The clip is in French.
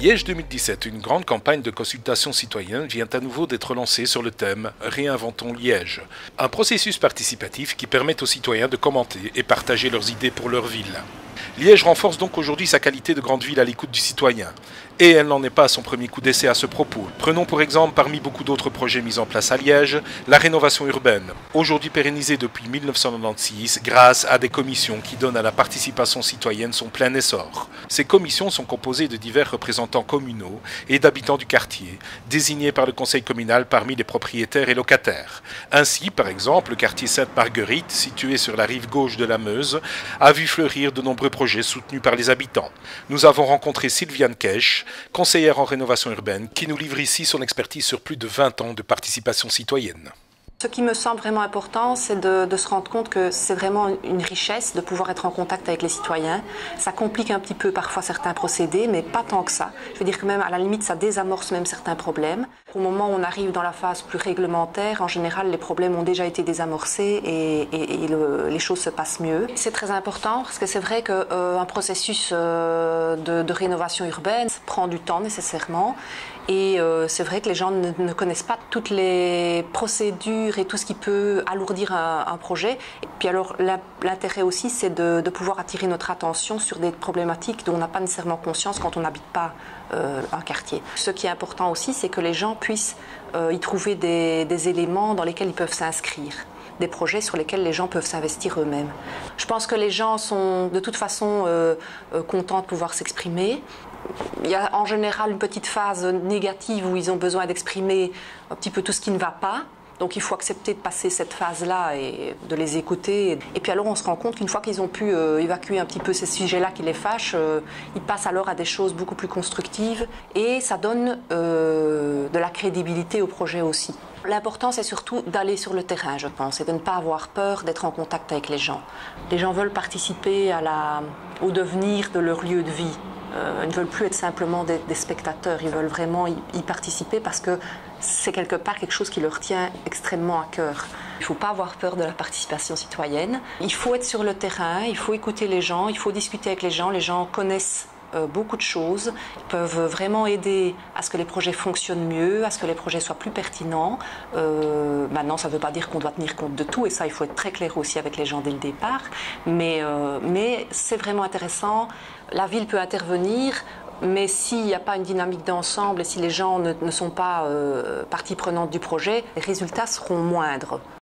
Liège 2017, une grande campagne de consultation citoyenne vient à nouveau d'être lancée sur le thème « Réinventons Liège », un processus participatif qui permet aux citoyens de commenter et partager leurs idées pour leur ville. Liège renforce donc aujourd'hui sa qualité de grande ville à l'écoute du citoyen. Et elle n'en est pas à son premier coup d'essai à ce propos. Prenons pour exemple, parmi beaucoup d'autres projets mis en place à Liège, la rénovation urbaine, aujourd'hui pérennisée depuis 1996 grâce à des commissions qui donnent à la participation citoyenne son plein essor. Ces commissions sont composées de divers représentants communaux et d'habitants du quartier, désignés par le conseil communal parmi les propriétaires et locataires. Ainsi, par exemple, le quartier Sainte-Marguerite, situé sur la rive gauche de la Meuse, a vu fleurir de nombreux projets soutenus par les habitants. Nous avons rencontré Sylviane Kesch, conseillère en rénovation urbaine, qui nous livre ici son expertise sur plus de 20 ans de participation citoyenne. Ce qui me semble vraiment important, c'est de se rendre compte que c'est vraiment une richesse de pouvoir être en contact avec les citoyens. Ça complique un petit peu parfois certains procédés, mais pas tant que ça. Je veux dire que même à la limite, ça désamorce même certains problèmes. Au moment où on arrive dans la phase plus réglementaire, en général, les problèmes ont déjà été désamorcés et les choses se passent mieux. C'est très important parce que c'est vrai qu'un processus de rénovation urbaine prend du temps nécessairement. Et c'est vrai que les gens ne connaissent pas toutes les procédures et tout ce qui peut alourdir un projet. Et puis alors l'intérêt aussi, c'est de pouvoir attirer notre attention sur des problématiques dont on n'a pas nécessairement conscience quand on n'habite pas un quartier. Ce qui est important aussi, c'est que les gens puissent y trouver des éléments dans lesquels ils peuvent s'inscrire, des projets sur lesquels les gens peuvent s'investir eux-mêmes. Je pense que les gens sont de toute façon contents de pouvoir s'exprimer. Il y a en général une petite phase négative où ils ont besoin d'exprimer un petit peu tout ce qui ne va pas. Donc il faut accepter de passer cette phase-là et de les écouter. Et puis alors on se rend compte qu'une fois qu'ils ont pu évacuer un petit peu ces sujets-là qui les fâchent, ils passent alors à des choses beaucoup plus constructives et ça donne de la crédibilité au projet aussi. L'important, c'est surtout d'aller sur le terrain, je pense, et de ne pas avoir peur d'être en contact avec les gens. Les gens veulent participer au devenir de leur lieu de vie. Ils ne veulent plus être simplement des spectateurs, ils veulent vraiment y participer parce que c'est quelque part quelque chose qui leur tient extrêmement à cœur. Il ne faut pas avoir peur de la participation citoyenne. Il faut être sur le terrain, il faut écouter les gens, il faut discuter avec les gens connaissent beaucoup de choses, ils peuvent vraiment aider à ce que les projets fonctionnent mieux, à ce que les projets soient plus pertinents. Maintenant, ça ne veut pas dire qu'on doit tenir compte de tout, et ça, il faut être très clair aussi avec les gens dès le départ, mais c'est vraiment intéressant. La ville peut intervenir, mais s'il n'y a pas une dynamique d'ensemble et si les gens ne sont pas partie prenante du projet, les résultats seront moindres.